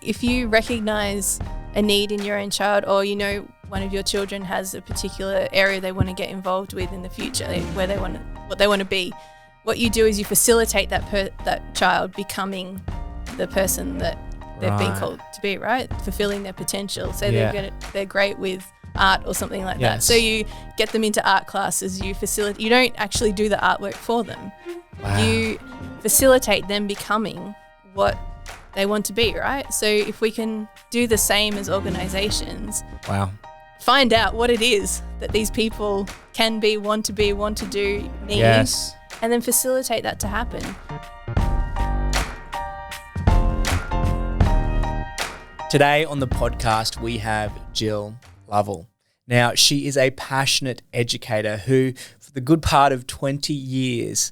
if you recognize a need in your own child, or one of your children has a particular area they want to get involved with in the future, what they want to be, what you do is you facilitate that child becoming the person that they've been called to be, right? Fulfilling their potential. So they're great with art or something like that. So you get them into art classes, you don't actually do the artwork for them. Wow. You facilitate them becoming what they want to be, right? So if we can do the same as organizations, find out what it is that these people can be, want to do, need, and then facilitate that to happen. Today on the podcast, we have Jill Lovell. Now, she is a passionate educator who, for the good part of 20 years,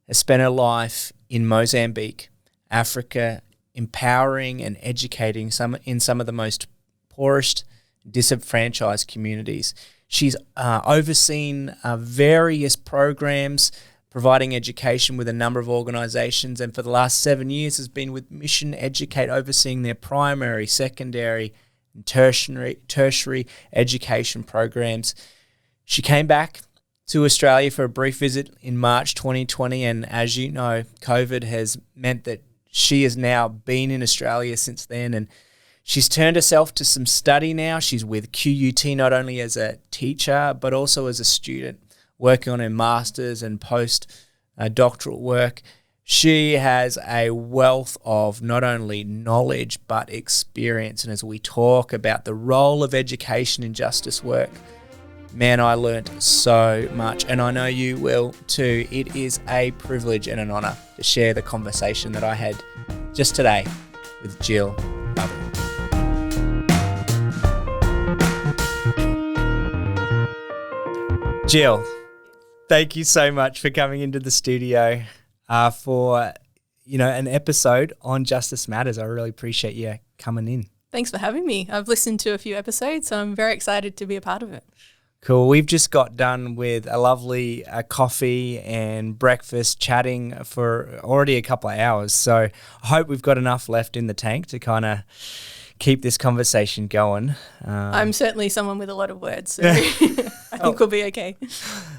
has spent her life in Mozambique, Africa, empowering and educating some of the most poorest, disenfranchised communities. She's overseen various programs providing education with a number of organisations, and for the last 7 years has been with Mission Educate, overseeing their primary, secondary and tertiary education programs. She came back to Australia for a brief visit in March 2020, and as you know, COVID has meant that she has now been in Australia since then, and she's turned herself to some study now. She's with QUT not only as a teacher but also as a student, working on her master's and post-doctoral work. She has a wealth of not only knowledge but experience, and as we talk about the role of education in justice work, man, I learnt so much, and I know you will too. It is a privilege and an honour to share the conversation that I had just today with Jill Lovell. Jill, thank you so much for coming into the studio for an episode on Justice Matters. I really appreciate you coming in. Thanks for having me. I've listened to a few episodes, so I'm very excited to be a part of it. Cool. We've just got done with a lovely coffee and breakfast, chatting for already a couple of hours. So I hope we've got enough left in the tank to kind of keep this conversation going. I'm certainly someone with a lot of words, so I think we'll be okay.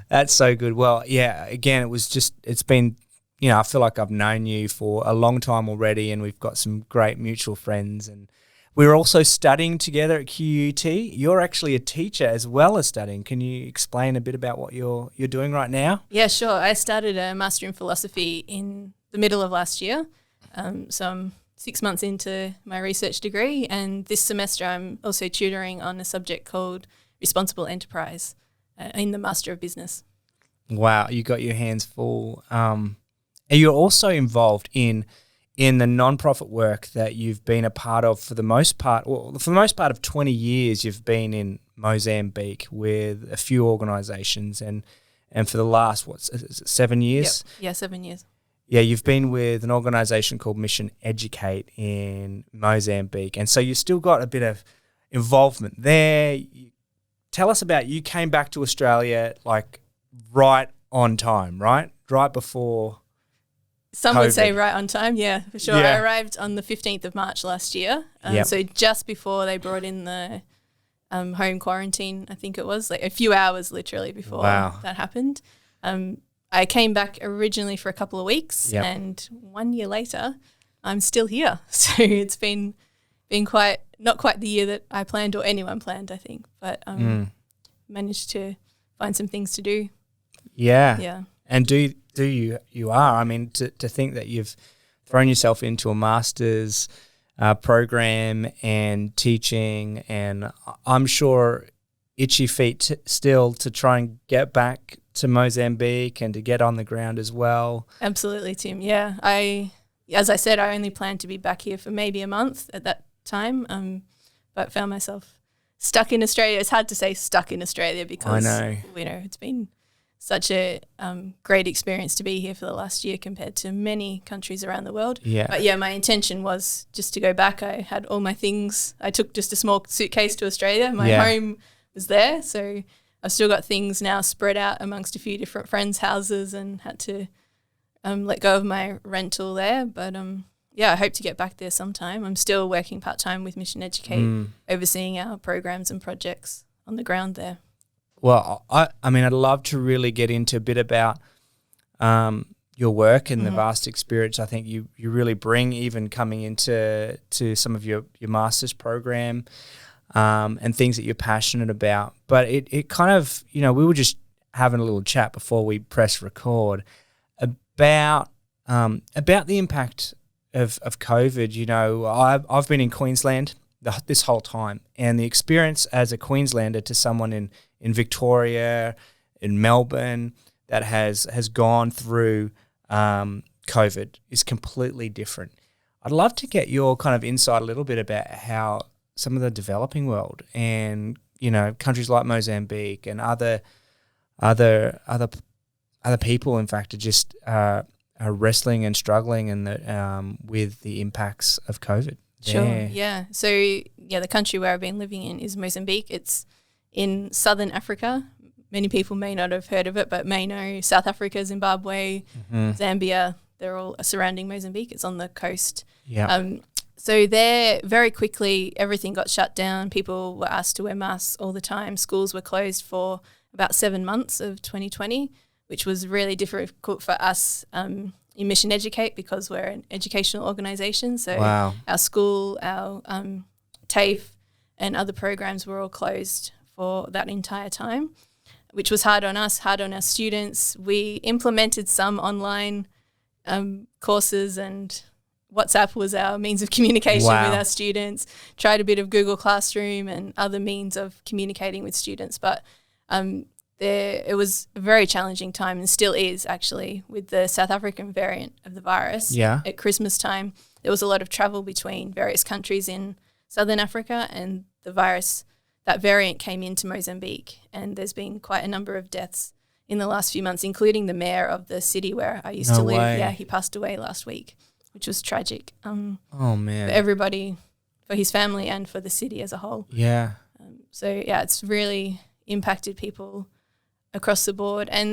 That's so good. Well, yeah, again, it's been, I feel like I've known you for a long time already, and we've got some great mutual friends, and we're also studying together at QUT. You're actually a teacher as well as studying. Can you explain a bit about what you're doing right now? Yeah, sure. I started a Master in Philosophy in the middle of last year. So I'm 6 months into my research degree, and this semester I'm also tutoring on a subject called Responsible Enterprise in the Master of Business. Wow, you got your hands full. And you're also involved in the non-profit work that you've been a part of for the most part of 20 years. You've been in Mozambique with a few organisations, and for the last, 7 years? Yep. Yeah, 7 years. Yeah, you've been with an organisation called Mission Educate in Mozambique, and so you've still got a bit of involvement there. Tell us about, you came back to Australia like right on time, right? Right before Some COVID. would say right on time, yeah, for sure. Yeah. I arrived on the 15th of March last year, Yep. so just before they brought in the home quarantine, I think it was, like a few hours literally before that happened. I came back originally for a couple of weeks, Yep. and 1 year later, I'm still here. So it's been not quite the year that I planned or anyone planned, I think, but managed to find some things to do. Yeah. Yeah. And do you are? I mean, to think that you've thrown yourself into a master's program and teaching, and I'm sure itchy feet still to try and get back to Mozambique and to get on the ground as well. Absolutely, Tim. Yeah, as I said, I only planned to be back here for maybe a month at that time, but found myself stuck in Australia. It's hard to say stuck in Australia because I know. It's been such a great experience to be here for the last year compared to many countries around the world. Yeah. But yeah, my intention was just to go back. I had all my things. I took just a small suitcase to Australia. My home was there, so I've still got things now spread out amongst a few different friends' houses, and had to let go of my rental there. But I hope to get back there sometime. I'm still working part-time with Mission Educate, overseeing our programs and projects on the ground there. Well, I mean, I'd love to really get into a bit about your work and the vast experience I think you really bring, even coming into some of your master's program and things that you're passionate about. But it kind of, we were just having a little chat before we press record about the impact of COVID. I've been in Queensland this whole time, and the experience as a Queenslander to someone in Victoria, in Melbourne, that has gone through COVID is completely different. I'd love to get your kind of insight a little bit about how some of the developing world and, countries like Mozambique and other people, in fact, are just are wrestling and struggling with the impacts of COVID. Sure, yeah. So, the country where I've been living in is Mozambique. It's in southern Africa. Many people may not have heard of it, but may know South Africa, Zimbabwe, Zambia. They're all surrounding Mozambique. It's on the coast. Yeah. So there, very quickly, everything got shut down. People were asked to wear masks all the time. Schools were closed for about 7 months of 2020, which was really difficult for us in Mission Educate because we're an educational organisation. So our school, our TAFE and other programs were all closed for that entire time, which was hard on us, hard on our students. We implemented some online courses, and WhatsApp was our means of communication with our students, tried a bit of Google Classroom and other means of communicating with students. But it was a very challenging time, and still is actually, with the South African variant of the virus. Yeah. At Christmas time, there was a lot of travel between various countries in Southern Africa, and that variant came into Mozambique, and there's been quite a number of deaths in the last few months, including the mayor of the city where I used to live. Way. Yeah, he passed away last week, which was tragic. Oh, man. For everybody, for his family and for the city as a whole. Yeah. It's really impacted people across the board. And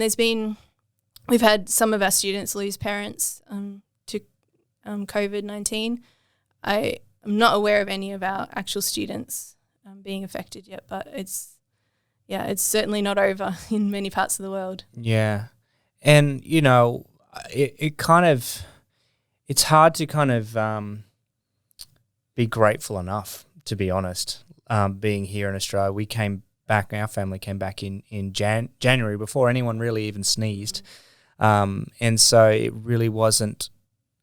we've had some of our students lose parents to COVID-19. I'm not aware of any of our actual students being affected yet, but it's certainly not over in many parts of the world. Yeah. And, it's hard to kind of be grateful enough, to be honest, being here in Australia. Our family came back in January before anyone really even sneezed. And so it really wasn't,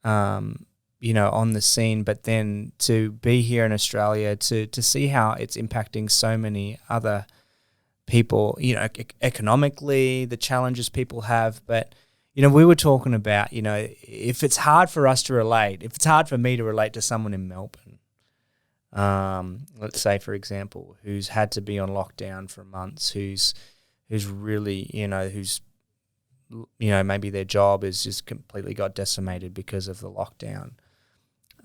on the scene. But then to be here in Australia, to see how it's impacting so many other people, economically, the challenges people have. But, we were talking about, if it's hard for us to relate, if it's hard for me to relate to someone in Melbourne, let's say, for example, who's had to be on lockdown for months, who's really, maybe their job is just completely got decimated because of the lockdown,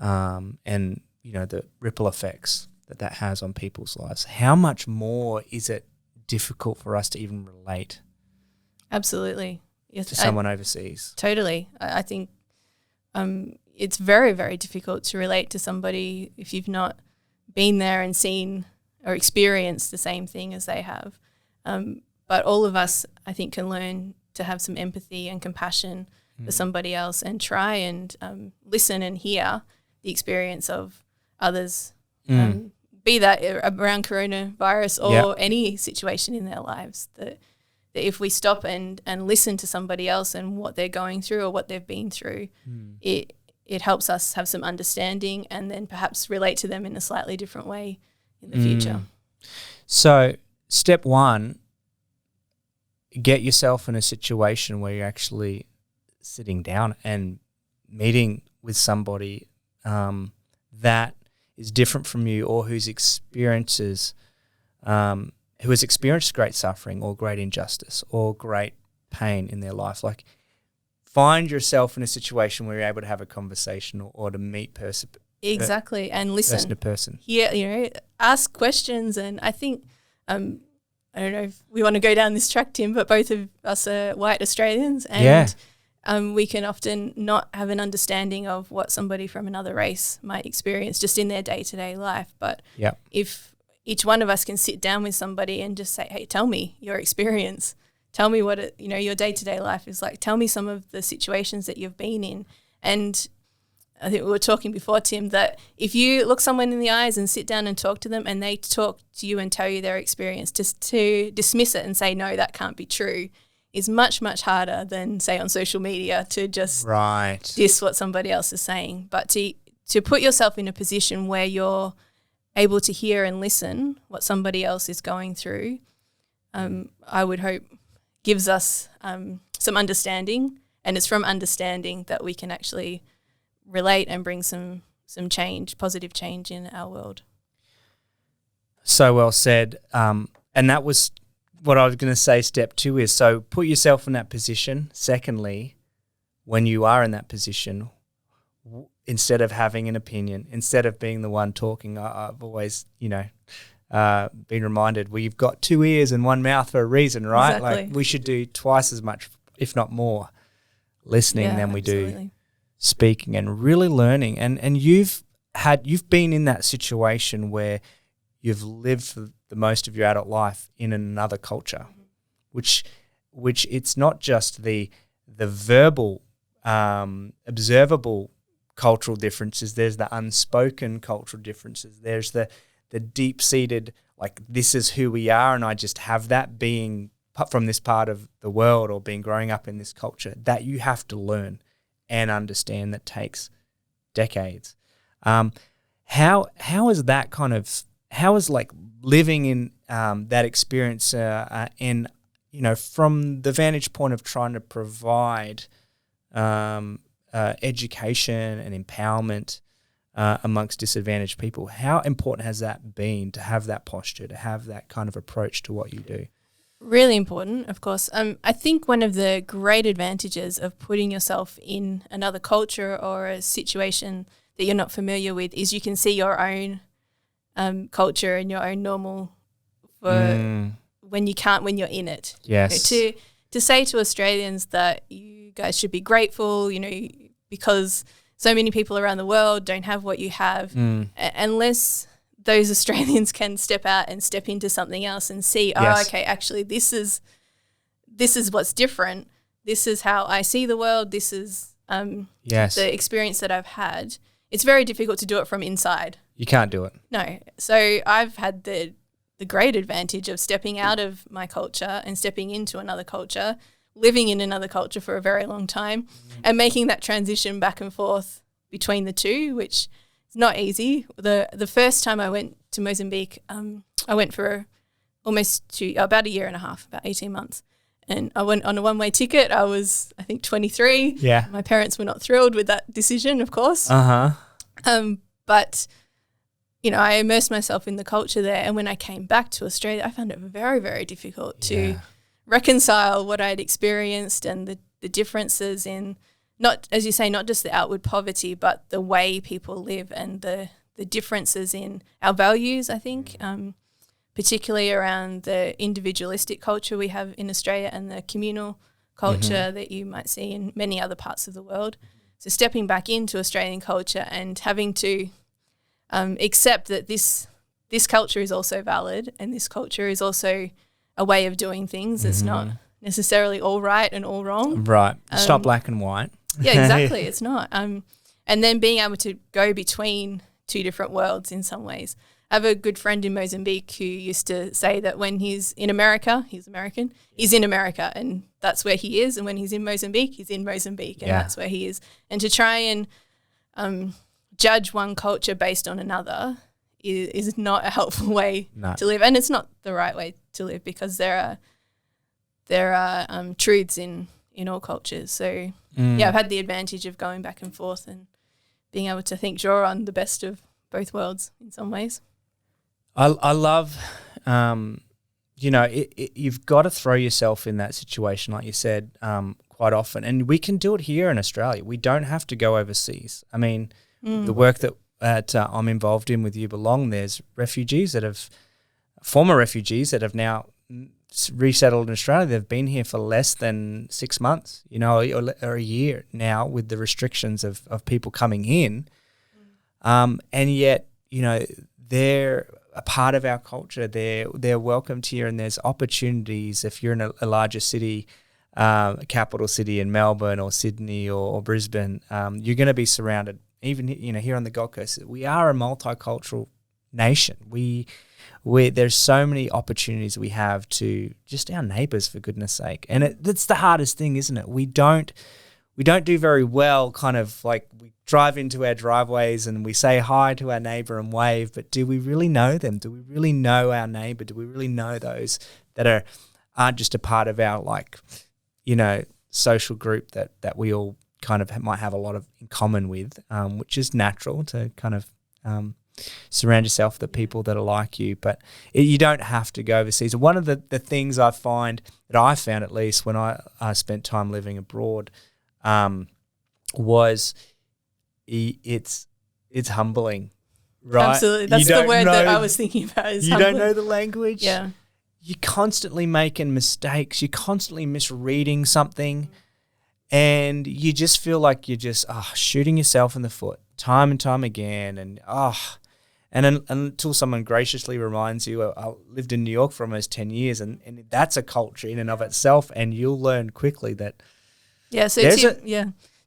and, the ripple effects that has on people's lives. How much more is it difficult for us to even relate? Absolutely. Yes, to someone overseas. Totally. I think it's very, very difficult to relate to somebody if you've not been there and seen or experienced the same thing as they have. But all of us, I think, can learn to have some empathy and compassion for somebody else and try and listen and hear the experience of others, be that around coronavirus or any situation in their lives, that if we stop and listen to somebody else and what they're going through or what they've been through, it helps us have some understanding and then perhaps relate to them in a slightly different way in the future. So step one, get yourself in a situation where you're actually sitting down and meeting with somebody that is different from you, or who has experienced great suffering or great injustice or great pain in their life. Like, find yourself in a situation where you're able to have a conversation or to meet exactly, and listen person to person. Yeah, ask questions. And I think I don't know if we want to go down this track, Tim, but both of us are white Australians, and we can often not have an understanding of what somebody from another race might experience just in their day-to-day life. But if each one of us can sit down with somebody and just say, hey, tell me your experience. Tell me what your day-to-day life is like. Tell me some of the situations that you've been in. And I think we were talking before, Tim, that if you look someone in the eyes and sit down and talk to them and they talk to you and tell you their experience, just to dismiss it and say, no, that can't be true, is much, much harder than, say, on social media to just diss what somebody else is saying. But to put yourself in a position where you're able to hear and listen what somebody else is going through, I would hope gives us some understanding, and it's from understanding that we can actually relate and bring some change, positive change in our world. So well said. And that was what I was going to say. Step 2 is, so put yourself in that position. Secondly, when you are in that position, instead of having an opinion, instead of being the one talking, I've always, been reminded we've got 2 ears and 1 mouth for a reason, right? Exactly. Like we should do twice as much, if not more, listening than we do speaking and really learning. And you've been in that situation where you've lived for the most of your adult life in another culture, which it's not just the verbal, observable cultural differences. There's the unspoken cultural differences. There's the deep-seated, like, this is who we are, and I just have that being from this part of the world or being growing up in this culture that you have to learn and understand, that takes decades. How is that kind of, how is like living in that experience and, from the vantage point of trying to provide education and empowerment amongst disadvantaged people, how important has that been to have that posture, to have that kind of approach to what you do? Really important, of course. I think one of the great advantages of putting yourself in another culture or a situation that you're not familiar with is you can see your own culture and your own normal for when you're in it. Yes. To say to Australians that you guys should be grateful, because so many people around the world don't have what you have, unless those Australians can step out and step into something else and see, okay, actually this is what's different. This is how I see the world. This is the experience that I've had. It's very difficult to do it from inside. You can't do it. No. So I've had the great advantage of stepping out of my culture and stepping into another culture, living in another culture for a very long time, and making that transition back and forth between the two, which not easy. The first time I went to Mozambique, I went for about a year and a half, about 18 months. And I went on a one-way ticket. I was, I think, 23. Yeah. My parents were not thrilled with that decision, of course. But, I immersed myself in the culture there. And when I came back to Australia, I found it very, very difficult to reconcile what I'd experienced and the differences in, not, as you say, not just the outward poverty, but the way people live and the differences in our values, I think, particularly around the individualistic culture we have in Australia and the communal culture that you might see in many other parts of the world. So stepping back into Australian culture and having to accept that this culture is also valid and this culture is also a way of doing things. It's not necessarily all right and all wrong. Right. It's not black and white. Yeah, exactly. It's not. And then being able to go between two different worlds in some ways. I have a good friend in Mozambique who used to say that when he's in America, he's American, he's in America and that's where he is. And when he's in Mozambique, he's in Mozambique and that's where he is. And to try and judge one culture based on another is not a helpful way to live. And it's not the right way to live because there are truths in all cultures. So, I've had the advantage of going back and forth and being able to draw on the best of both worlds in some ways. I love, you've got to throw yourself in that situation, like you said, quite often. And we can do it here in Australia. We don't have to go overseas. I mean, the work that I'm involved in with You Belong, there's former refugees that have now resettled in Australia, they've been here for less than 6 months, or a year now with the restrictions of people coming in. And yet, they're a part of our culture. They're welcomed here, and there's opportunities. If you're in a larger city, a capital city in Melbourne or Sydney or Brisbane, you're going to be surrounded. Even here on the Gold Coast, we are a multicultural nation. There's so many opportunities we have to just our neighbours, for goodness sake. And that's the hardest thing, isn't it? We don't do very well, kind of like we drive into our driveways and we say hi to our neighbour and wave, but do we really know them? Do we really know our neighbour? Do we really know those that aren't just a part of our social group that we all kind of might have a lot of in common with, which is natural to kind of surround yourself with the people that are like you, but you don't have to go overseas. One of the things I found at least when I spent time living abroad was it's humbling, right? Absolutely. That's the word that I was thinking about. Is you humbling. don't know the language. Yeah. You're constantly making mistakes. You're constantly misreading something, and you just feel like you're just shooting yourself in the foot time and time again. And until someone graciously reminds you, I lived in New York for almost 10 years, and that's a culture in and of itself, and you'll learn quickly that. Yeah, so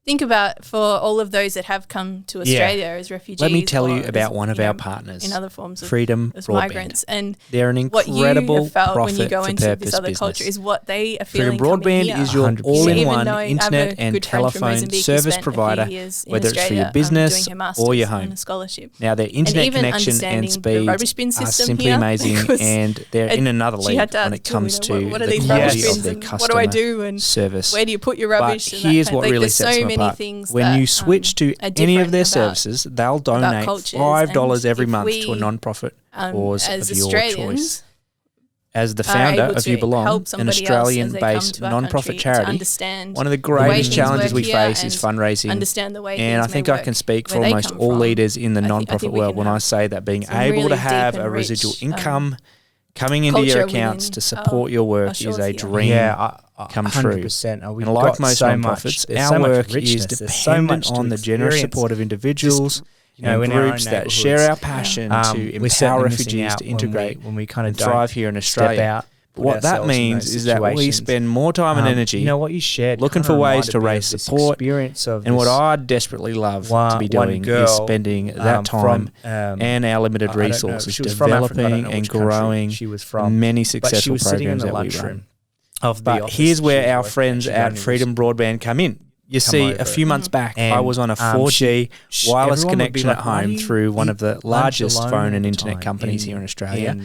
think about for all of those that have come to Australia as refugees. Let me tell you about one of our partners in other forms of Freedom as Broadband. Migrants, and they're an incredible what you have felt when you go profit into for this purpose other business. culture is what they are Freedom feeling. Broadband is your 100%. all-in-one Even though I have internet a and good friend from telephone Mozambique who service spent a few provider, years in whether it's for Australia, your business doing her or your masters on home. a scholarship. Now, their internet even connection and understanding the speed rubbish bin are system simply here, amazing, because and they're in another league when it comes to what are the these quality rubbish of bins their and customer what do I do and service. where do you put your rubbish? But and here's that what kind of, really there's sets so them many apart. things When that, you switch to are any of their different about services, they'll donate cultures, $5 and every if month to a we, non-profit cause as of your Australians, choice. As the founder able of to You Belong, help an somebody else as they Australian-based come to our non-profit country to charity, understand one of the the way greatest things challenges work we here face is and fundraising. understand the way And I things think may I can work speak for where they almost come all from. leaders in the I think non-profit we world can when I have say that being some able really to deep have and a residual rich, income coming into your culture accounts within to support your work is shores a here. dream come 100%. true. And like most non-profits, our work is dependent on the generous support of individuals and groups that share our passion to empower refugees to integrate when we kind of and thrive here in Australia. put What that ourselves in means those is that we situations. spend more time and energy what you shared looking kinda for ways reminded to me raise of this support, experience of and what this I desperately love one- to be one doing girl, is spending that time and our limited I don't know, resources she was from Africa, I don't developing know and which country growing she was from, many but she successful was sitting in programs the that we lunchroom run. of the But office here's she where was our working friends She's at only Freedom Broadband come in. You come see, over. a few months back, I And, was on a 4G wireless everyone would be connection like, at "Why home do you through one of the eat lunch largest alone phone all and the internet time companies here in Australia.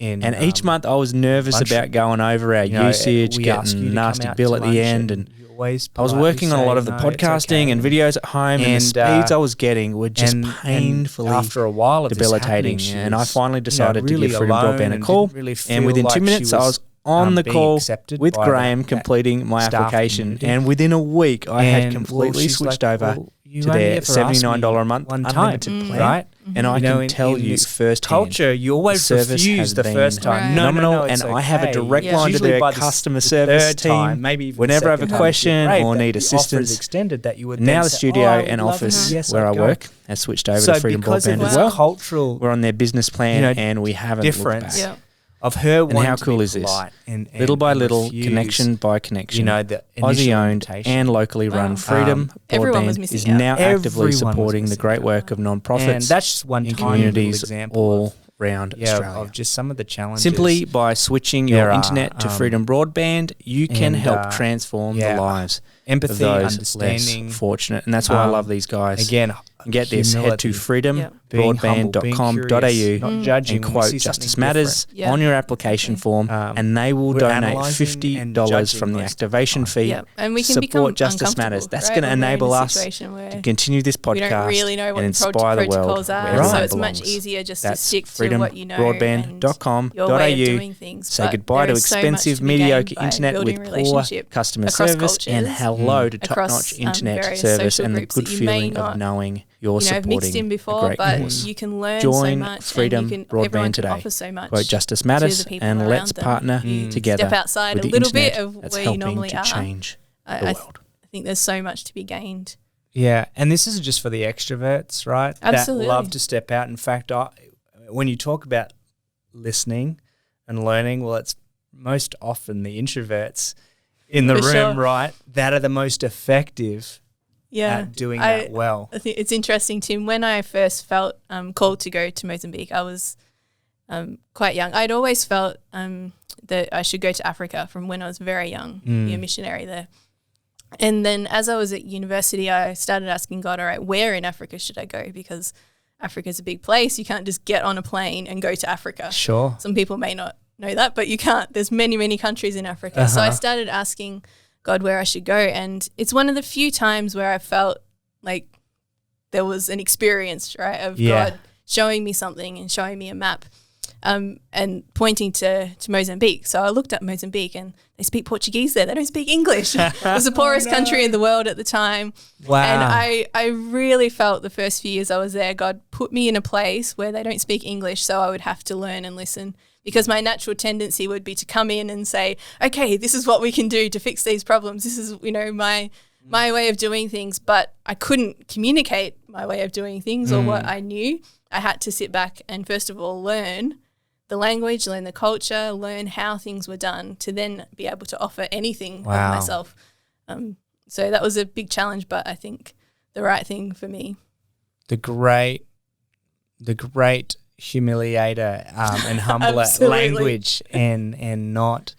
And each month I was nervous lunchroom. about going over our usage, we ask you getting to a nasty come out bill to at the lunch end, and and you always I was politely working on a say, lot of the "No, it's podcasting okay." and videos at home, and the And, speeds I was getting were just and painfully after a while of this debilitating. happening, she And I was, finally decided to really give Freedom alone Broadband a and call, didn't really and feel within like 2 she minutes I was on the being call accepted with by Graham that completing my staff application, community. and within a week I had And, completely she's switched like, over "Well, you to only their ever asked $79 me a month one time, unlimited plan, right? and I You know, can tell in you this firsthand, culture, you always the service refuse has the been first time. Right. phenomenal, it's and I have a okay. direct Yeah. line to Usually their by the customer the service third time, team. maybe even the Whenever I have a second time, question great, or that need the offer is assistance. extended, that you would Now then the say, studio "Oh, I would and love office it. Yes, where I'd I go." work has switched over So to Freedom because of Broadband this as well. cultural, We're on their business plan, and we haven't looked difference back. Yeah. of her And wanting how to cool be is this? polite and Little by and little, refuse, connection by connection, the initial Aussie-owned invitation. and locally run Wow. Freedom Everyone was Broadband missing is out. now actively Everyone was supporting the missing great out. work of And non-profits that's just one in tiny little communities example all round of, Australia. of just some of the challenges. Simply by switching your There are, internet to Freedom Broadband, you can and, help transform the lives empathy, of those understanding, less fortunate. And that's why I love these guys. Again, And get this, head to humility, being humble, being freedombroadband.com.au curious, not judging and when we quote see Justice something Matters Yeah. on your application form, and they will we're donate analysing and $50 judging from the most activation of the fee. Yeah, and we can Support become Justice uncomfortable, Matters. That's right? going to When we're in a enable us situation where to continue this podcast we don't really know what and the inspire the world protocols are, where so it it's much belongs. easier just That's to stick to what you know and your way of freedombroadband.com.au. doing things. Say But goodbye there to is so much expensive, to be gained mediocre by internet building with poor relationship customer across service, and cultures, hello to across, top-notch internet various service social and the groups good that you may feeling of not knowing You're I've mixed in before, but you can learn so Join much. Freedom and you can, Broadband everyone today. can offer so much. Quote Justice to Matters, the people and around let's them. partner together. Step outside with a the little bit internet of that's where you helping normally to are. change the I world. think there's so much to be gained. Yeah, and this is just for the extroverts, right? Absolutely. That love to step out. In fact, when you talk about listening and learning, well, it's most often the introverts in the For room, sure. right, that are the most effective at doing that well. I think it's interesting, Tim. When I first felt called to go to Mozambique, I was quite young. I'd always felt that I should go to Africa from when I was very young, be a missionary there. And then as I was at university, I started asking God, all right, where in Africa should I go? Because Africa's a big place. You can't just get on a plane and go to Africa. Sure. Some people may not know that, but you can't. There's many, many countries in Africa. So I started asking God where I should go. And it's one of the few times where I felt like there was an experience, right, of God showing me something and showing me a map and pointing to Mozambique. So I looked at Mozambique and they speak Portuguese there. They don't speak English. It was the poorest country in the world at the time. Wow. And I really felt the first few years I was there, God put me in a place where they don't speak English, so I would have to learn and listen. Because my natural tendency would be to come in and say, okay, this is what we can do to fix these problems. This is, my way of doing things. But I couldn't communicate my way of doing things or what I knew. I had to sit back and first of all learn the language, learn the culture, learn how things were done to then be able to offer anything of myself. So that was a big challenge, but I think the right thing for me. The great humiliator and humbler language and not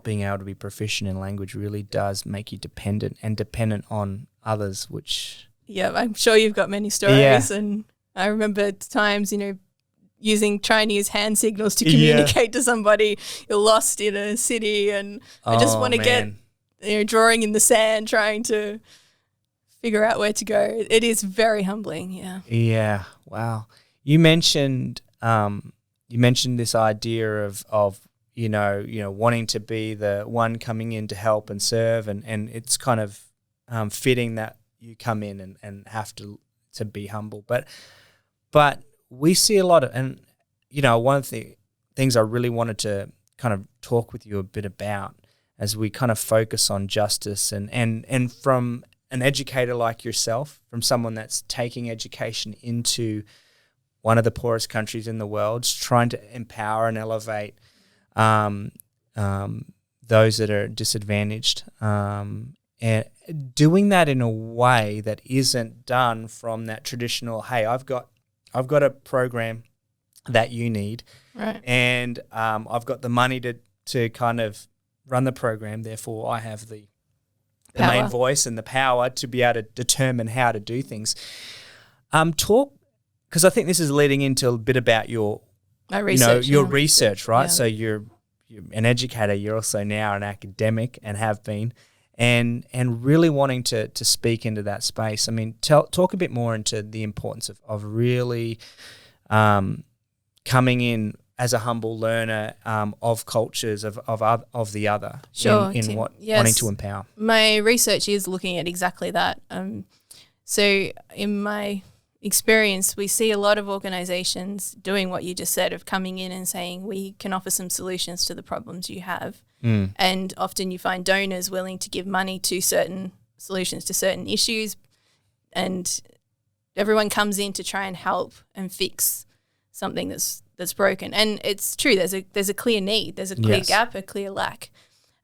being able to be proficient in language really does make you dependent on others, which I'm sure you've got many stories and I remember times trying to use hand signals to communicate to somebody. You're lost in a city and I just want to get drawing in the sand trying to figure out where to go. It is very humbling, Yeah, wow. You mentioned this idea of wanting to be the one coming in to help and serve, and it's kind of fitting that you come in and have to be humble. But we see a lot of, and one of the things I really wanted to kind of talk with you a bit about as we kind of focus on justice and from an educator like yourself, from someone that's taking education into one of the poorest countries in the world, trying to empower and elevate those that are disadvantaged, and doing that in a way that isn't done from that traditional, hey, I've got a program that you need, right, and I've got the money to kind of run the program, therefore I have the main voice and the power to be able to determine how to do things. Talk, because I think this is leading into a bit about your research, right? Yeah. So you're an educator, you're also now an academic and have been, and really wanting to speak into that space. I mean, talk a bit more into the importance of really coming in as a humble learner of cultures of the other, sure, in wanting to empower. My research is looking at exactly that. So in my experience, we see a lot of organisations doing what you just said, of coming in and saying, we can offer some solutions to the problems you have. And often you find donors willing to give money to certain solutions to certain issues, and everyone comes in to try and help and fix something that's broken. And it's true, there's a clear need, there's a clear gap, a clear lack.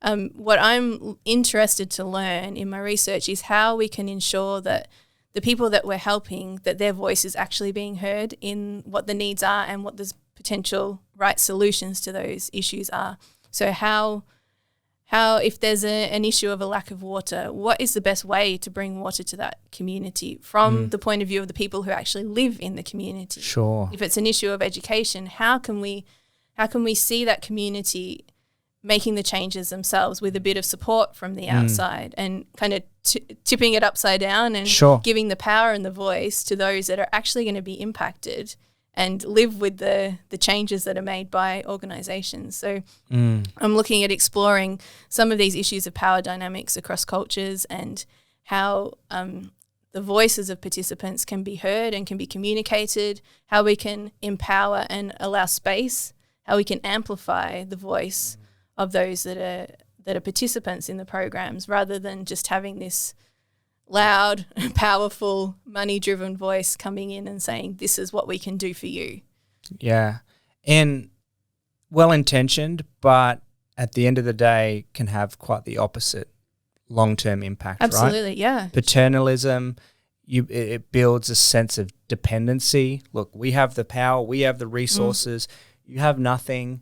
What I'm interested to learn in my research is how we can ensure that the people that we're helping, that their voice is actually being heard in what the needs are and what the potential right solutions to those issues are. So how if there's an issue of a lack of water, what is the best way to bring water to that community from the point of view of the people who actually live in the community? Sure. If it's an issue of education, how can we see that community making the changes themselves with a bit of support from the outside and kind of tipping it upside down and giving the power and the voice to those that are actually going to be impacted and live with the changes that are made by organisations. So I'm looking at exploring some of these issues of power dynamics across cultures and how the voices of participants can be heard and can be communicated, how we can empower and allow space, how we can amplify the voice of those that are participants in the programs, rather than just having this loud, powerful, money-driven voice coming in and saying, this is what we can do for you. Yeah. And well-intentioned, but at the end of the day can have quite the opposite long-term impact, Absolutely, right? yeah. Paternalism, it builds a sense of dependency. Look, we have the power, we have the resources, you have nothing.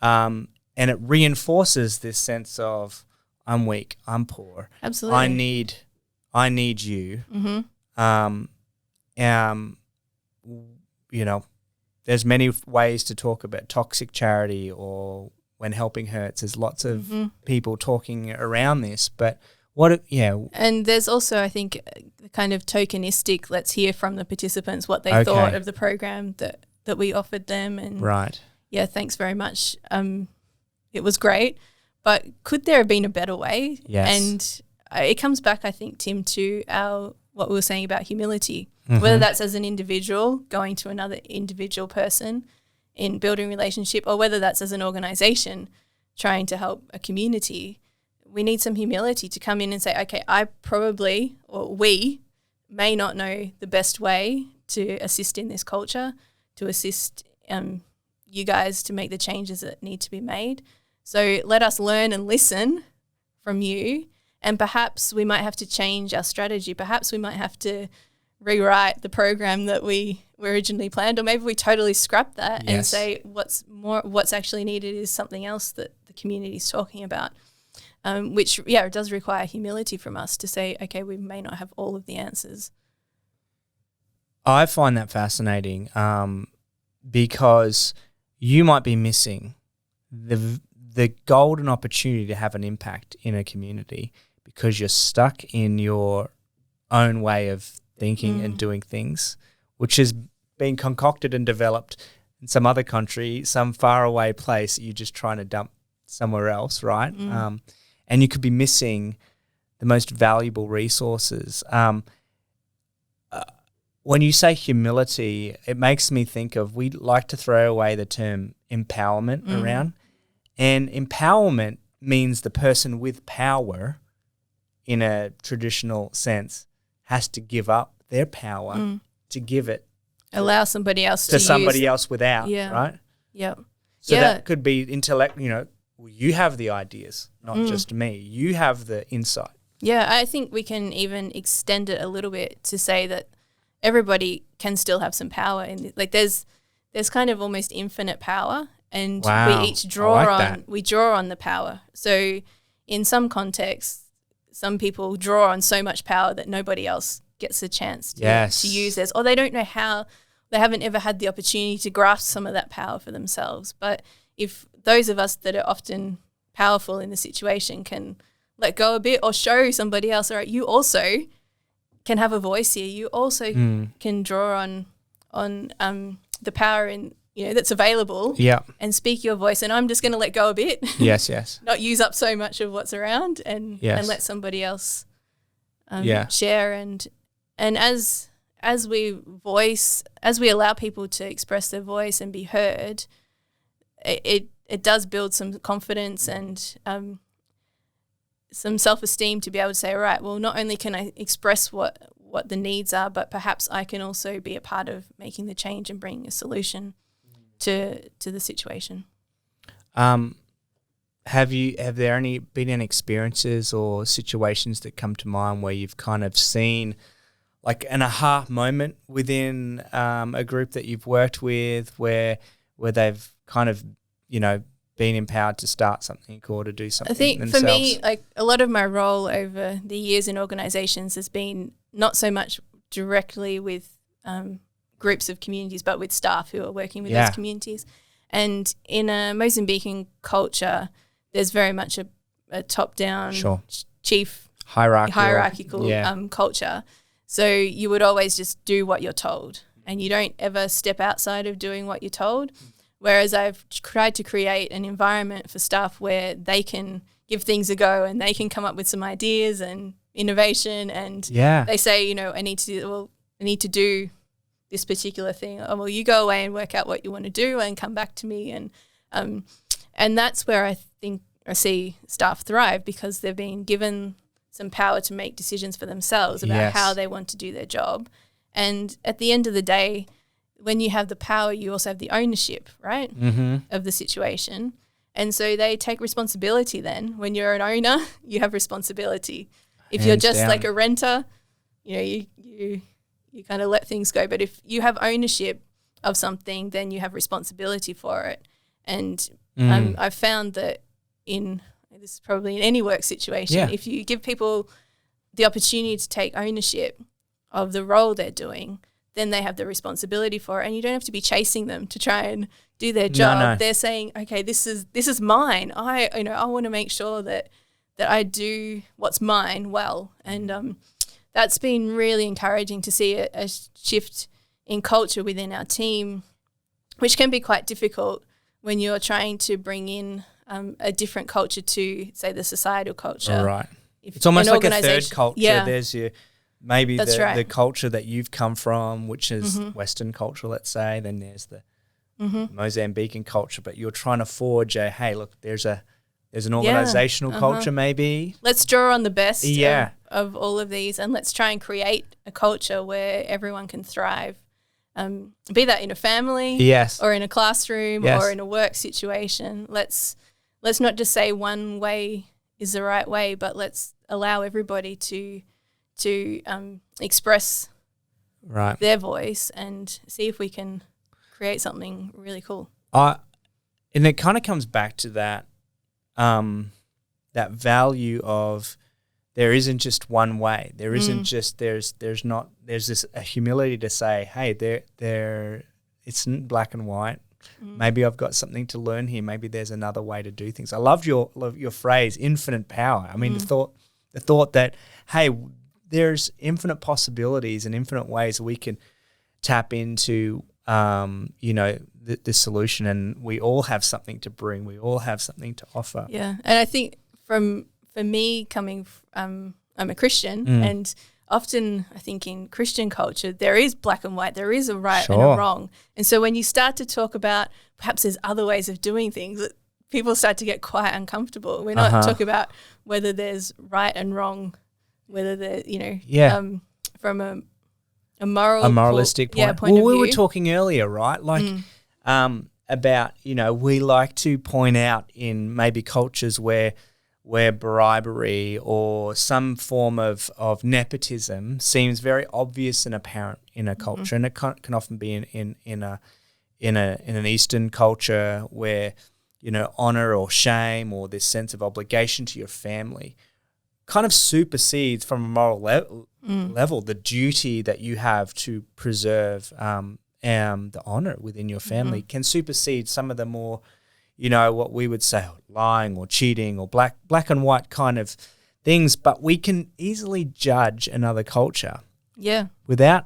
And it reinforces this sense of, I'm weak, I'm poor. Absolutely. I need you. You know, there's many ways to talk about toxic charity or when helping hurts. There's lots of people talking around this, but and there's also, I think, the kind of tokenistic, let's hear from the participants what they thought of the program that we offered them. And right. Yeah, thanks very much. It was great, but could there have been a better way? Yes. And it comes back, I think, Tim, to what we were saying about humility, whether that's as an individual going to another individual person in building relationship, or whether that's as an organisation trying to help a community. We need some humility to come in and say, okay, we may not know the best way to assist in this culture, to assist you guys to make the changes that need to be made. So let us learn and listen from you, and perhaps we might have to change our strategy. Perhaps we might have to rewrite the program that we originally planned, or maybe we totally scrap that and say what's actually needed is something else that the community is talking about. Which, it does require humility from us to say, okay, we may not have all of the answers. I find that fascinating because you might be missing the golden opportunity to have an impact in a community because you're stuck in your own way of thinking and doing things, which has been concocted and developed in some other country, some faraway place that you're just trying to dump somewhere else, right? And you could be missing the most valuable resources. When you say humility, it makes me think of, we like to throw away the term empowerment around. And empowerment means the person with power, in a traditional sense, has to give up their power to give it. Allow somebody else to somebody use. else without, right? Yeah. So that could be intellect, you have the ideas, not just me. You have the insight. Yeah, I think we can even extend it a little bit to say that everybody can still have some power. There's kind of almost infinite power, and we each draw on the power. So in some contexts, some people draw on so much power that nobody else gets a chance to use theirs, or they don't know how. They haven't ever had the opportunity to grasp some of that power for themselves. But if those of us that are often powerful in the situation can let go a bit or show somebody else, all right, you also can have a voice here. You also can draw on the power that's available and speak your voice. And I'm just going to let go a bit. Yes. Not use up so much of what's around and let somebody else share. And as we allow people to express their voice and be heard, it does build some confidence and some self-esteem to be able to say, all right, well, not only can I express what the needs are, but perhaps I can also be a part of making the change and bringing a solution to the situation. Have there been any experiences or situations that come to mind where you've kind of seen like an aha moment within a group that you've worked with where they've kind of, been empowered to start something or to do something themselves? For me, like a lot of my role over the years in organisations has been not so much directly with groups of communities, but with staff who are working with those communities. And in a Mozambican culture, there's very much a top-down chief hierarchical culture. So you would always just do what you're told, and you don't ever step outside of doing what you're told. Whereas I've tried to create an environment for staff where they can give things a go and they can come up with some ideas and innovation, and they say, I need to do this particular thing. Oh, well, you go away and work out what you want to do and come back to me. And that's where I think I see staff thrive, because they've been given some power to make decisions for themselves about how they want to do their job. And at the end of the day, when you have the power, you also have the ownership, right, of the situation. And so they take responsibility then. When you're an owner, you have responsibility. If you're just like a renter, you kind of let things go. But if you have ownership of something, then you have responsibility for it. And I've found that this is probably in any work situation, if you give people the opportunity to take ownership of the role they're doing, then they have the responsibility for it, and you don't have to be chasing them to try and do their job. No. They're saying, okay, this is mine. I want to make sure that I do what's mine well. And that's been really encouraging to see a shift in culture within our team, which can be quite difficult when you're trying to bring in a different culture to, say, the societal culture. Right. It's almost like a third culture. Yeah. There's maybe the culture that you've come from, which is Western culture, let's say. Then there's the Mozambican culture, but you're trying to forge hey, look, there's an organizational culture maybe. Let's draw on the best of all of these, and let's try and create a culture where everyone can thrive. Be that in a family or in a classroom or in a work situation. Let's not just say one way is the right way, but let's allow everybody to express their voice and see if we can create something really cool. And it kind of comes back to that that value of there isn't just one way. There isn't just there's this a humility to say, hey, there it's black and white. Maybe I've got something to learn here. Maybe there's another way to do things. I love your phrase, infinite power. I mean, the thought that, hey, there's infinite possibilities and infinite ways we can tap into, the solution, and we all have something to bring. We all have something to offer. Yeah, and I think for me coming, I'm a Christian, and often I think in Christian culture there is black and white, there is a right and a wrong. And so when you start to talk about perhaps there's other ways of doing things, people start to get quite uncomfortable. We're not talking about whether there's right and wrong, whether there, from a moralistic point of view. We were talking earlier, right? Like about, we like to point out in maybe cultures where bribery or some form of nepotism seems very obvious and apparent in a culture, and it can often be in an Eastern culture where honor or shame or this sense of obligation to your family kind of supersedes from a moral level the duty that you have to preserve the honor within your family can supersede some of the more what we would say lying or cheating or black and white kind of things. But we can easily judge another culture without,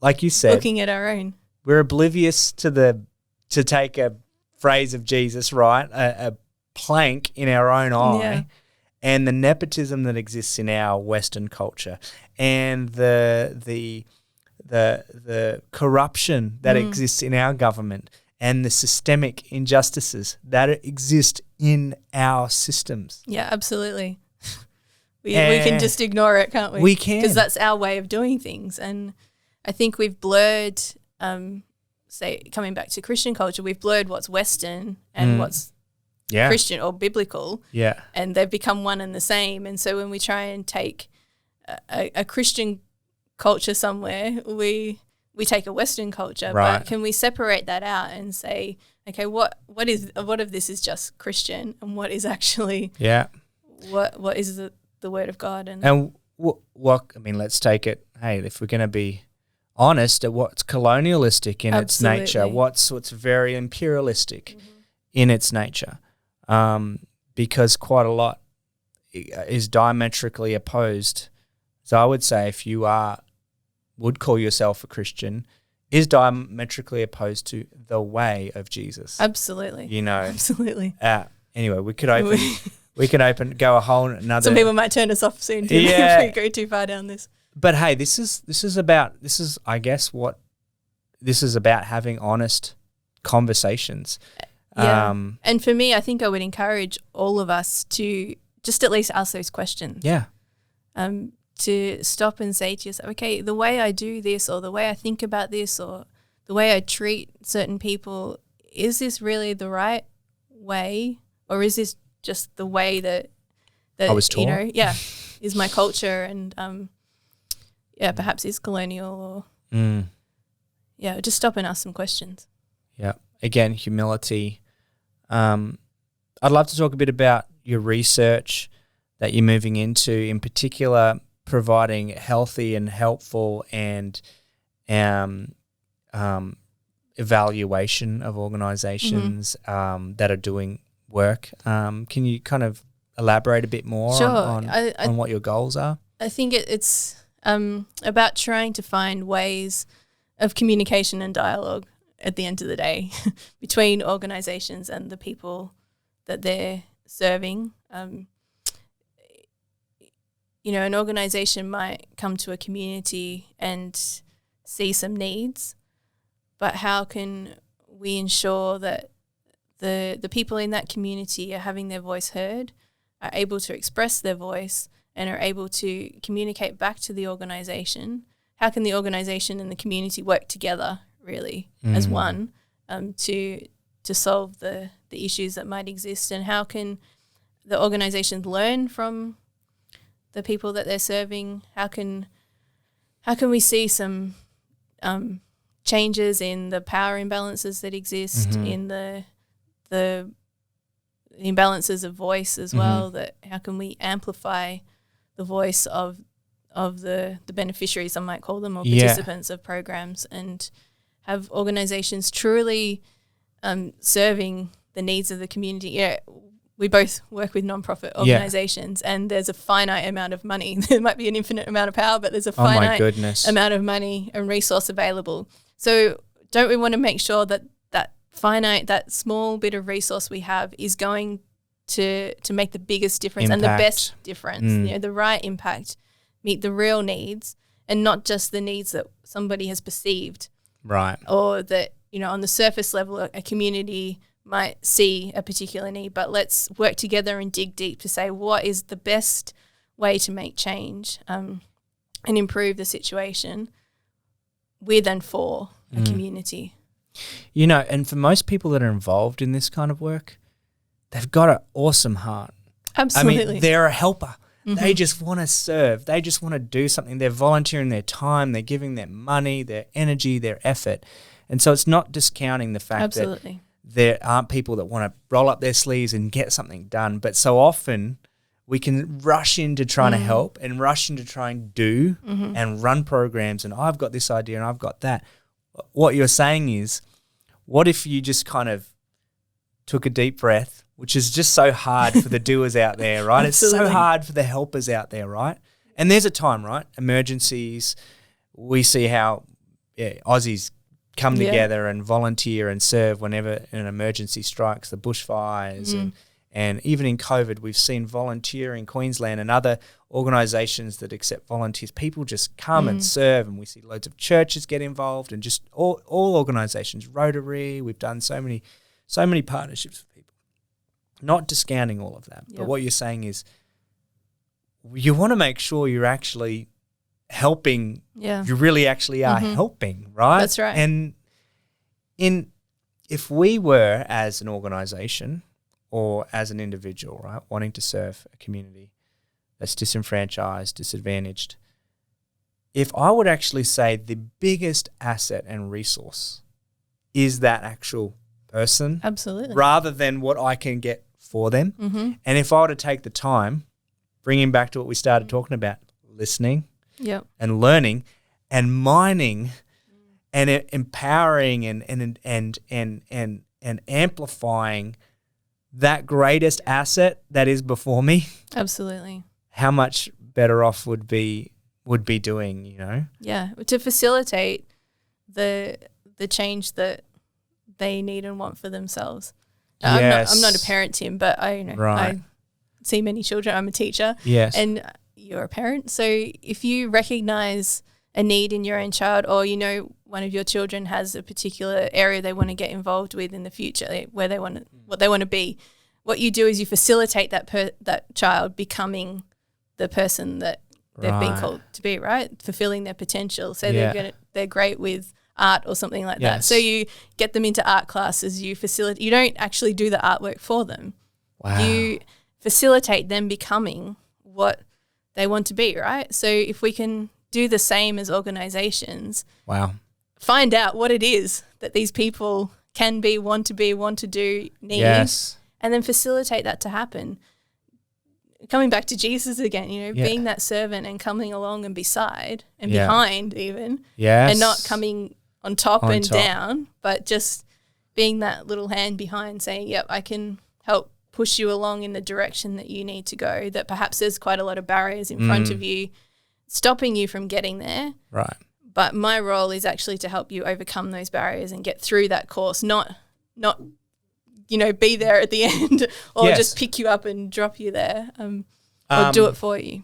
like you said, looking at our own. We're oblivious to take a phrase of Jesus, right, a plank in our own eye, and the nepotism that exists in our Western culture, and the corruption that exists in our government, and the systemic injustices that exist in our systems. Yeah, absolutely. We can just ignore it, can't we? We can. Because that's our way of doing things. And I think we've blurred, coming back to Christian culture, we've blurred what's Western and what's Christian or biblical. Yeah. And they've become one and the same. And so when we try and take a Christian culture somewhere, we take a Western culture, but can we separate that out and say, okay, what of this is just Christian, and what is actually what is the word of God? And what I mean, let's take it. Hey, if we're going to be honest, at what's colonialistic in its nature, what's very imperialistic in its nature, because quite a lot is diametrically opposed. So I would say if you would call yourself a Christian, is diametrically opposed to the way of Jesus. Absolutely. Absolutely. Anyway, we could We can go a whole another. Some people might turn us off soon too if we go too far down this. But hey, this is I guess what this is about, having honest conversations. Yeah. And for me, I think I would encourage all of us to just at least ask those questions. Yeah. To stop and say to yourself, okay, the way I do this, or the way I think about this, or the way I treat certain people, is this really the right way, or is this just the way that I was taught? Is my culture, and perhaps is colonial, or just stop and ask some questions. Yeah. Again, humility. I'd love to talk a bit about your research that you're moving into, in particular providing healthy and helpful and evaluation of organisations that are doing work. Can you kind of elaborate a bit more on what your goals are? I think it's about trying to find ways of communication and dialogue at the end of the day between organisations and the people that they're serving. An organisation might come to a community and see some needs, but how can we ensure that the people in that community are having their voice heard, are able to express their voice, and are able to communicate back to the organisation? How can the organisation and the community work together really as one to solve the issues that might exist? And how can the organisations learn from the people that they're serving? How can we see some changes in the power imbalances that exist, in the imbalances of voice as well? That how can we amplify the voice of the beneficiaries, I might call them, or participants of programs, and have organisations truly serving the needs of the community? Yeah, we both work with non-profit organisations, and there's a finite amount of money. There might be an infinite amount of power, but there's a finite amount of money and resource available. So don't we want to make sure that that small bit of resource we have is going to make the biggest difference and the best difference, the right impact, meet the real needs, and not just the needs that somebody has perceived. Right. Or that, on the surface level, a community might see a particular need, but let's work together and dig deep to say what is the best way to make change and improve the situation with and for a community. And for most people that are involved in this kind of work, they've got an awesome heart. Absolutely. I mean, they're a helper. They just want to serve. They just want to do something. They're volunteering their time. They're giving their money, their energy, their effort. And so it's not discounting the fact that there aren't people that want to roll up their sleeves and get something done. But so often we can rush into trying to help and rush into trying to do and run programs, and I've got this idea and I've got that. What you're saying is, what if you just kind of took a deep breath, which is just so hard for the doers out there, right? It's so hard for the helpers out there, right? And there's a time, right? Emergencies, we see how Aussies come together and volunteer and serve whenever an emergency strikes, the bushfires and even in COVID, we've seen volunteer in Queensland and other organisations that accept volunteers. People just come and serve, and we see loads of churches get involved, and just all organisations, Rotary. We've done so many partnerships with people. Not discounting all of that, but what you're saying is you want to make sure you're actually helping. Yeah. You really actually are helping, right? That's right. And if we were, as an organisation or as an individual, right, wanting to serve a community that's disenfranchised, disadvantaged, if I would actually say the biggest asset and resource is that actual person, absolutely, rather than what I can get for them. And if I were to take the time, bringing back to what we started talking about, listening and learning and mining and empowering and amplifying that greatest asset that is before me, absolutely, how much better off would be doing, Yeah, to facilitate the change that they need and want for themselves. Yes. I'm not a parent, Tim, but I see many children. I'm a teacher. Yes. And you're a parent. So if you recognize a need in your own child, or one of your children has a particular area they want to get involved with in the future, where they want to, what they want to be, what you do is you facilitate that child becoming the person that they've been called to be, right? Fulfilling their potential. So they're great with art or something like that. So you get them into art classes, you don't actually do the artwork for them. Wow. You facilitate them becoming what they want to be, right? So if we can do the same as organizations, find out what it is that these people can be, want to do, need, and then facilitate that to happen. Coming back to Jesus again, being that servant and coming along and beside and behind even, and not coming on top and down, but just being that little hand behind saying, yep, I can help push you along in the direction that you need to go, that perhaps there's quite a lot of barriers in front of you, stopping you from getting there. Right. But my role is actually to help you overcome those barriers and get through that course, not be there at the end or just pick you up and drop you there or do it for you.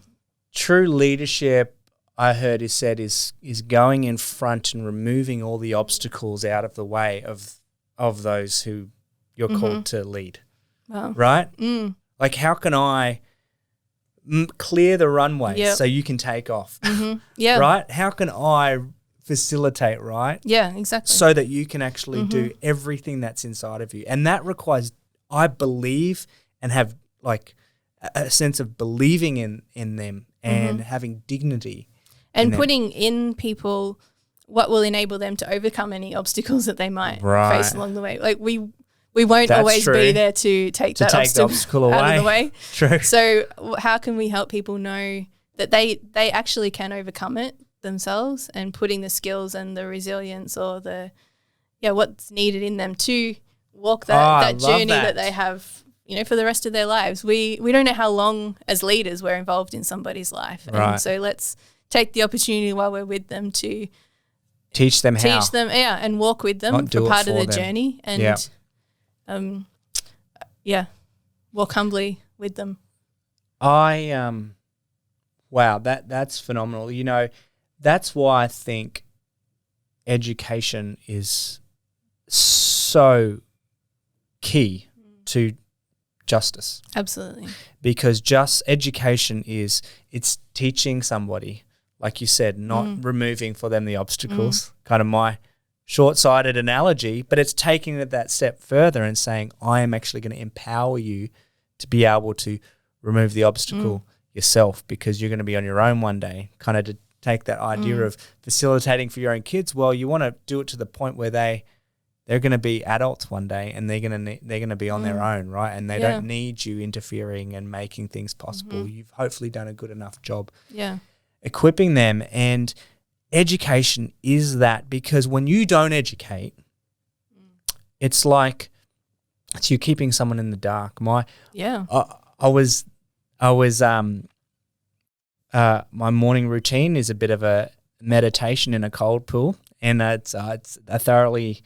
True leadership, I heard is said, is going in front and removing all the obstacles out of the way of those who you're called to lead. Wow. Right? Like, how can I clear the runway so you can take off? Yeah. Right? How can I facilitate, right? Yeah, exactly. So that you can actually do everything that's inside of you. And that requires, I believe, and have like a sense of believing in them and having dignity. And putting in people what will enable them to overcome any obstacles that they might face along the way. Like we won't always be there to take the obstacle away. Out of the way. True. So how can we help people know that they actually can overcome it themselves, and putting the skills and the resilience or what's needed in them to walk that journey that they have, for the rest of their lives. We don't know how long as leaders we're involved in somebody's life. And so let's take the opportunity while we're with them to teach them and walk with them for part of their journey and walk humbly with them. That's phenomenal. That's why I think education is so key to justice. Absolutely. Because education it's teaching somebody, like you said, not removing for them the obstacles, kind of my short-sighted analogy, but it's taking it that step further and saying, I am actually going to empower you to be able to remove the obstacle yourself, because you're going to be on your own one day. Kind of to take that idea of facilitating for your own kids. Well, you want to do it to the point where they're going to be adults one day, and they're going to be on their own, right? And they don't need you interfering and making things possible. You've hopefully done a good enough job equipping them. And education is that, because when you don't educate, it's like you're keeping someone in the dark. My morning routine is a bit of a meditation in a cold pool, and I thoroughly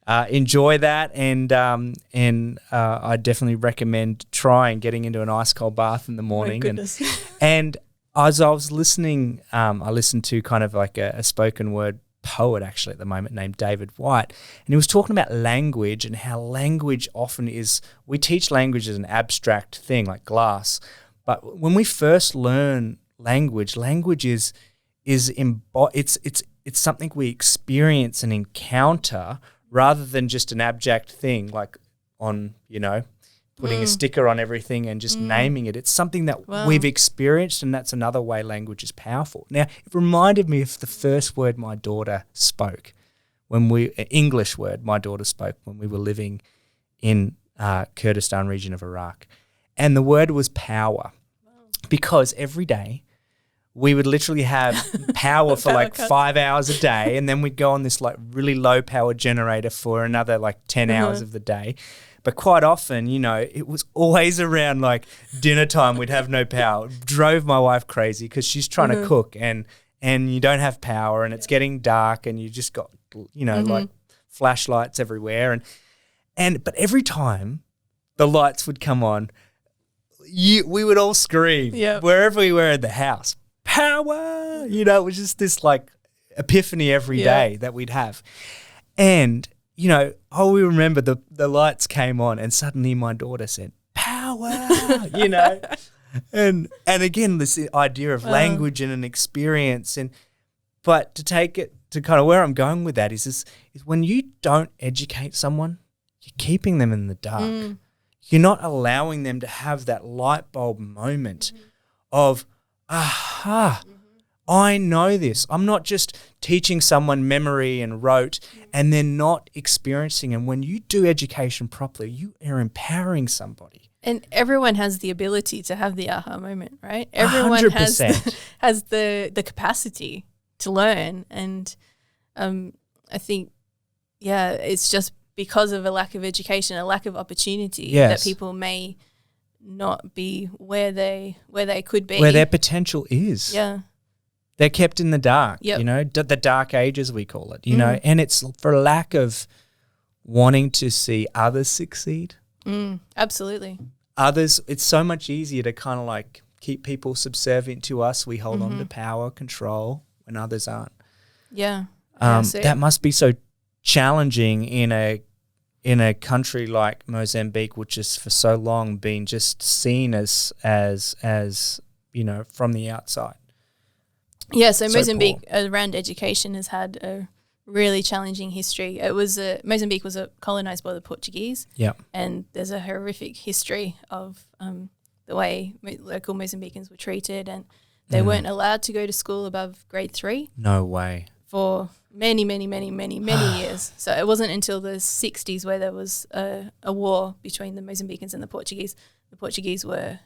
enjoy that, and I definitely recommend trying getting into an ice cold bath in the morning. My goodness. And as I was listening, I listened to kind of like a spoken word poet actually at the moment named David White, and he was talking about language and how language often we teach language as an abstract thing like glass, but when we first learn language is it's something we experience and encounter, rather than just an abstract thing like on putting a sticker on everything and just naming it. It's something that we've experienced, and that's another way language is powerful. Now, it reminded me of the first word my daughter spoke English word my daughter spoke when we were living in Kurdistan region of Iraq. And the word was power, because every day we would literally have power for like 5 hours a day, and then we'd go on this like really low power generator for another like 10 hours of the day. But quite often, it was always around like dinner time we'd have no power. It drove my wife crazy because she's trying to cook and you don't have power, and it's getting dark, and you just got, like flashlights everywhere. But every time the lights would come on, we would all scream Yep. wherever we were in the house. Power! You know, it was just this like epiphany every day that we'd have. And, you know, we remember the lights came on and suddenly my daughter said, power, you know. And again, this idea of language and an experience. But to take it to kind of where I'm going with that is when you don't educate someone, you're keeping them in the dark. You're not allowing them to have that light bulb moment of, aha, I know this. I'm not just teaching someone memory and rote and they're not experiencing. And when you do education properly, you are empowering somebody. And everyone has the ability to have the aha moment, right? Everyone 100%. has the capacity to learn. And I think, it's just because of a lack of education, a lack of opportunity that people may not be where they could be. Where their potential is. Yeah. They're kept in the dark, Yep. you know, the dark ages we call it, you know, and it's for lack of wanting to see others succeed. Absolutely. Others, it's so much easier to kind of like keep people subservient to us. We hold on to power, control when others aren't. Yeah. That must be so challenging in a country like Mozambique, which has for so long been just seen as you know, from the outside. Yeah, so Mozambique around education has had a really challenging history. Mozambique was colonized by the Portuguese. Yeah. And there's a horrific history of the way local Mozambicans were treated, and they weren't allowed to go to school above grade 3. No way. For many years. So it wasn't until the 60s where there was a war between the Mozambicans and the Portuguese. The Portuguese were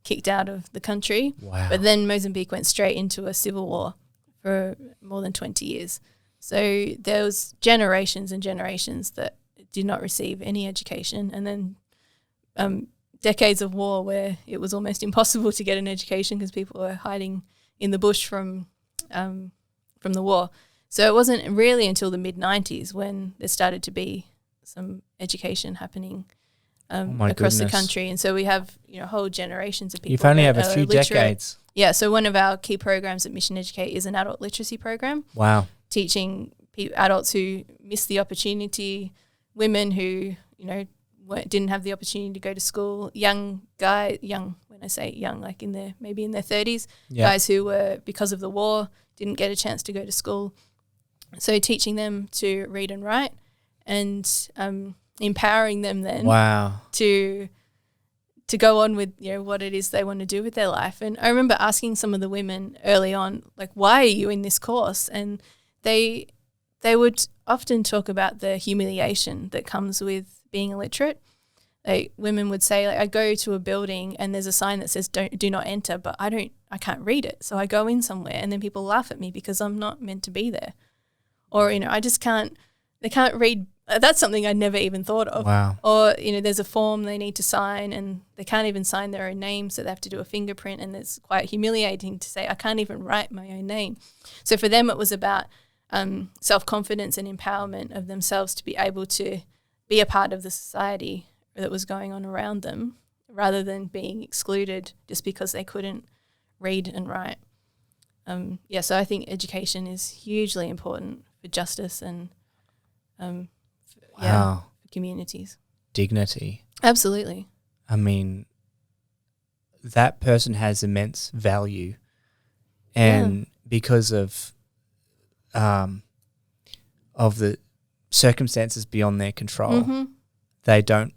kicked out of the country. Wow. But then Mozambique went straight into a civil war for more than 20 years. So there was generations and generations that did not receive any education, and then decades of war where it was almost impossible to get an education because people were hiding in the bush from the war. So it wasn't really until the mid-90s when there started to be some education happening across the country. And so we have, you know, whole generations of people. You've only have a few literate. decades. Yeah, so one of our key programs at Mission Educate is an adult literacy program. Wow. Teaching adults who missed the opportunity, women who, you know, didn't have the opportunity to go to school, young, when I say young, like maybe in their 30s, guys who were, because of the war, didn't get a chance to go to school. So teaching them to read and write and empowering them then to go on with, you know, what it is they want to do with their life. And I remember asking some of the women early on, like, why are you in this course? And they would often talk about the humiliation that comes with being illiterate. Women would say, like, I go to a building and there's a sign that says do not enter, but I can't read it. So I go in somewhere and then people laugh at me because I'm not meant to be there. Or, you know, they can't read. That's something I never even thought of. Wow. Or, you know, there's a form they need to sign and they can't even sign their own name, so they have to do a fingerprint, and it's quite humiliating to say, I can't even write my own name. So for them it was about self-confidence and empowerment of themselves to be able to be a part of the society that was going on around them, rather than being excluded just because they couldn't read and write. So I think education is hugely important for justice and for communities. Dignity. Absolutely. I mean, that person has immense value, and because of the circumstances beyond their control, they aren't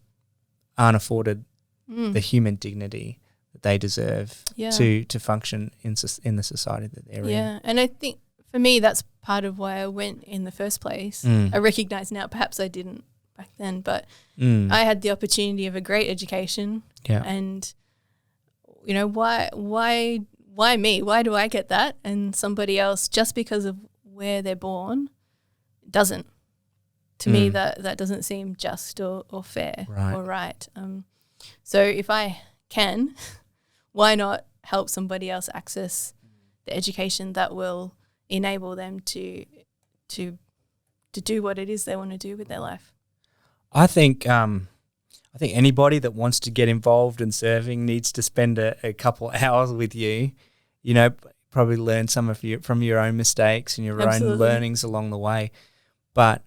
afforded the human dignity that they deserve to function in the society that they're in. Yeah, and I think for me that's part of why I went in the first place. I recognise now, perhaps I didn't back then, but I had the opportunity of a great education. Yeah. And, you know, why me? Why do I get that and somebody else, just because of where they're born, doesn't? To me, that doesn't seem just or fair or right. So if I can, why not help somebody else access the education that will enable them to do what it is they want to do with their life? I think I think anybody that wants to get involved in serving needs to spend a couple hours with you, you know, probably learn some of from your own mistakes and your Absolutely. own learnings along the way. But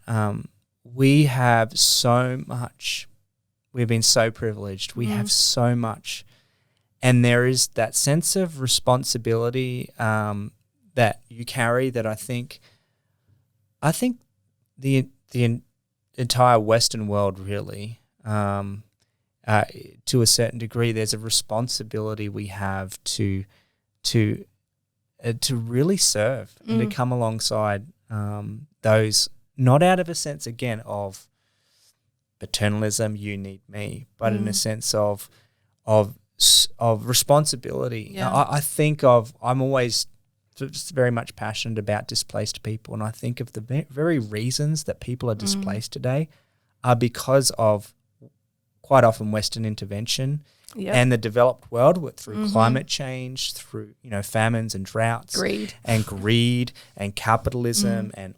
we have so much. We've been so privileged. We have so much. And there is that sense of responsibility that you carry that I think the entire Western world really, to a certain degree, there's a responsibility we have to really serve and to come alongside those, not out of a sense again of paternalism, you need me, but in a sense of responsibility. Yeah. I'm always just very much passionate about displaced people, and I think of the very reasons that people are displaced today are because of quite often Western intervention and the developed world through climate change, through famines and droughts, greed and capitalism and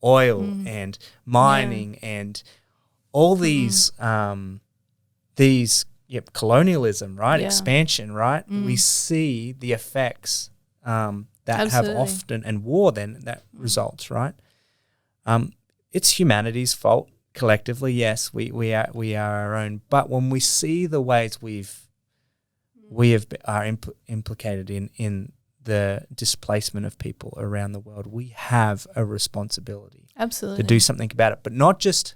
oil and mining and all these colonialism, right? Expansion, right? We see the effects that Absolutely. have often, and war then that results, right? It's humanity's fault collectively. Yes, we are our own. But when we see the ways are implicated in the displacement of people around the world, we have a responsibility Absolutely to do something about it, but not just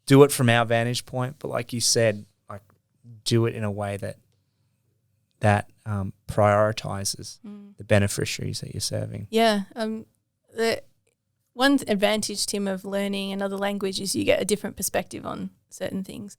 do it from our vantage point, but like you said, like do it in a way that prioritizes the beneficiaries that you're serving. Yeah. The one advantage, Tim, of learning another language is you get a different perspective on certain things.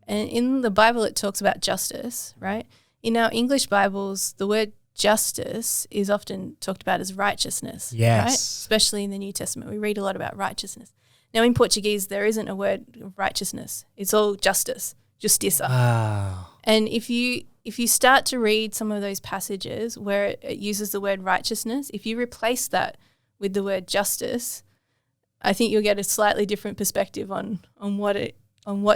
And in the Bible, it talks about justice, right? In our English Bibles, the word justice is often talked about as righteousness, Yes. right? Especially in the New Testament. We read a lot about righteousness. Now, in Portuguese, there isn't a word of righteousness. It's all justice, justiça. Wow. And if you start to read some of those passages where it uses the word righteousness, if you replace that with the word justice, I think you'll get a slightly different perspective on what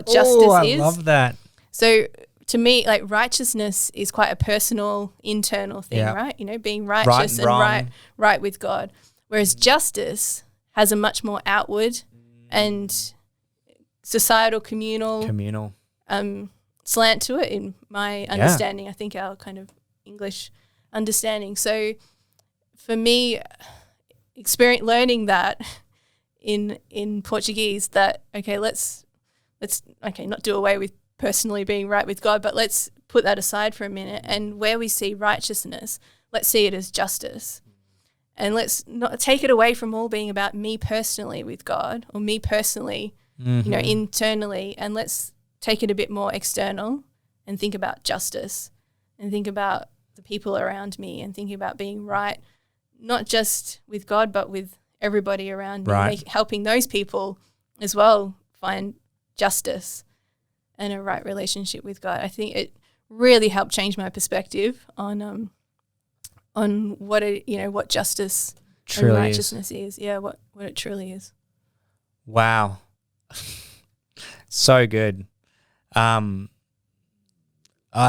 justice is. I love that. So to me, like, righteousness is quite a personal, internal thing, right? Being righteous and right with God. Whereas justice has a much more outward and societal, communal slant to it, in my understanding. I think our kind of English understanding. So for me, learning that in Portuguese, that let's not do away with personally being right with God, but let's put that aside for a minute, and where we see righteousness, let's see it as justice. And let's not take it away from all being about me personally with God, or me personally, internally, and let's take it a bit more external and think about justice and think about the people around me and thinking about being right, not just with God, but with everybody around me, helping those people as well find justice and a right relationship with God. I think it really helped change my perspective on what justice truly and righteousness is. Yeah, what it truly is. Wow. So good. I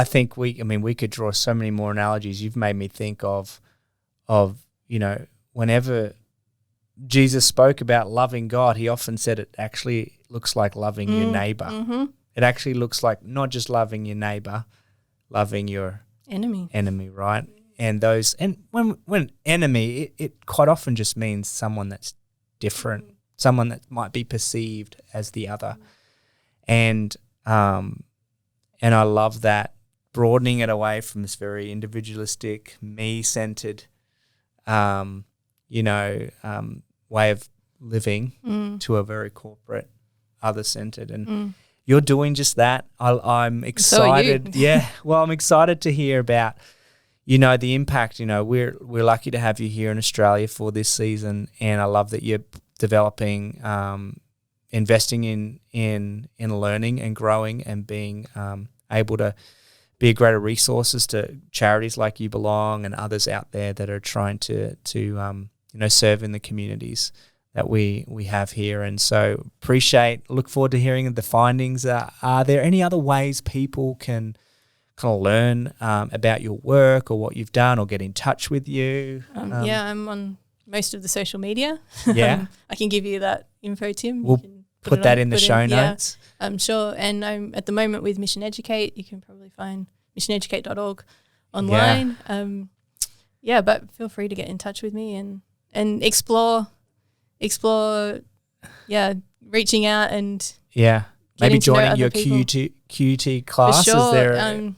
think we could draw so many more analogies. You've made me think of whenever Jesus spoke about loving God, he often said it actually looks like loving your neighbor. Mm-hmm. It actually looks like not just loving your neighbor, loving your enemy, right? And when enemy, it quite often just means someone that's different, someone that might be perceived as the other. And I love that, broadening it away from this very individualistic, me-centered, way of living to a very corporate, other-centered. And you're doing just that. I'm excited. So are you. Yeah. Well, I'm excited to hear about, the impact. We're lucky to have you here in Australia for this season, and I love that you're developing, investing in learning and growing and being able to be a greater resources to charities like You Belong and others out there that are trying to serve in the communities that we have here. And so look forward to hearing the findings. Are there any other ways people can kind of learn about your work or what you've done, or get in touch with you? Yeah, I'm on most of the social media. Yeah. I can give you that info, Tim. We'll put that in the show notes. Yeah, I'm sure. And I'm at the moment with Mission Educate. You can probably find missioneducate.org online. Yeah. But feel free to get in touch with me and explore, reaching out and maybe to know joining other your people. QT class. For sure.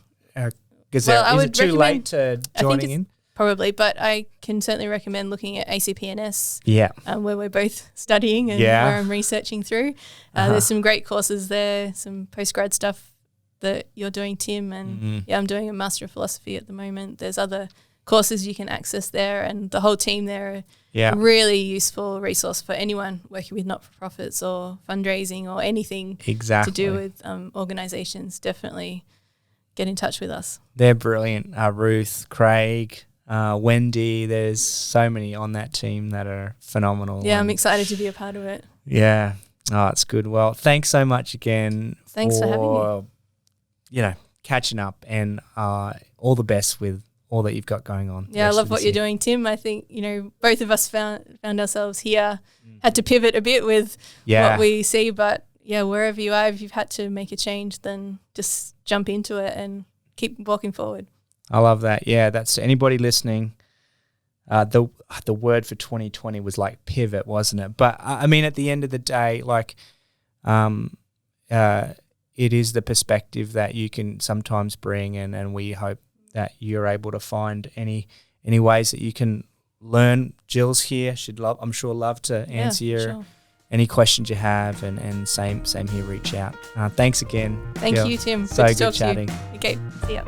Is it too late to joining in? Probably, but I can certainly recommend looking at ACPNS, where we're both studying and where I'm researching through. There's some great courses there, some postgrad stuff that you're doing, Tim, and I'm doing a Master of Philosophy at the moment. There's other courses you can access there, and the whole team there are a really useful resource for anyone working with not-for-profits or fundraising or anything to do with organisations. Definitely get in touch with us. They're brilliant. Ruth, Craig, Wendy, there's so many on that team that are phenomenal. Yeah, I'm excited to be a part of it. Yeah. Oh, it's good. Well, thanks so much again. Thanks for having me. Catching up, and all the best with all that you've got going on. Yeah, I love what you're doing, Tim. I think, both of us found ourselves here, had to pivot a bit with what we see, but wherever you are, if you've had to make a change, then just jump into it and keep walking forward. I love that. Yeah, that's anybody listening. The word for 2020 was like pivot, wasn't it? But I mean, at the end of the day, it is the perspective that you can sometimes bring, and we hope that you're able to find any ways that you can learn. Jill's here. I'm sure love to answer any questions you have, and same here. Reach out. Thanks again. Thank Jill. you, Tim. So good good chatting. Okay, see ya.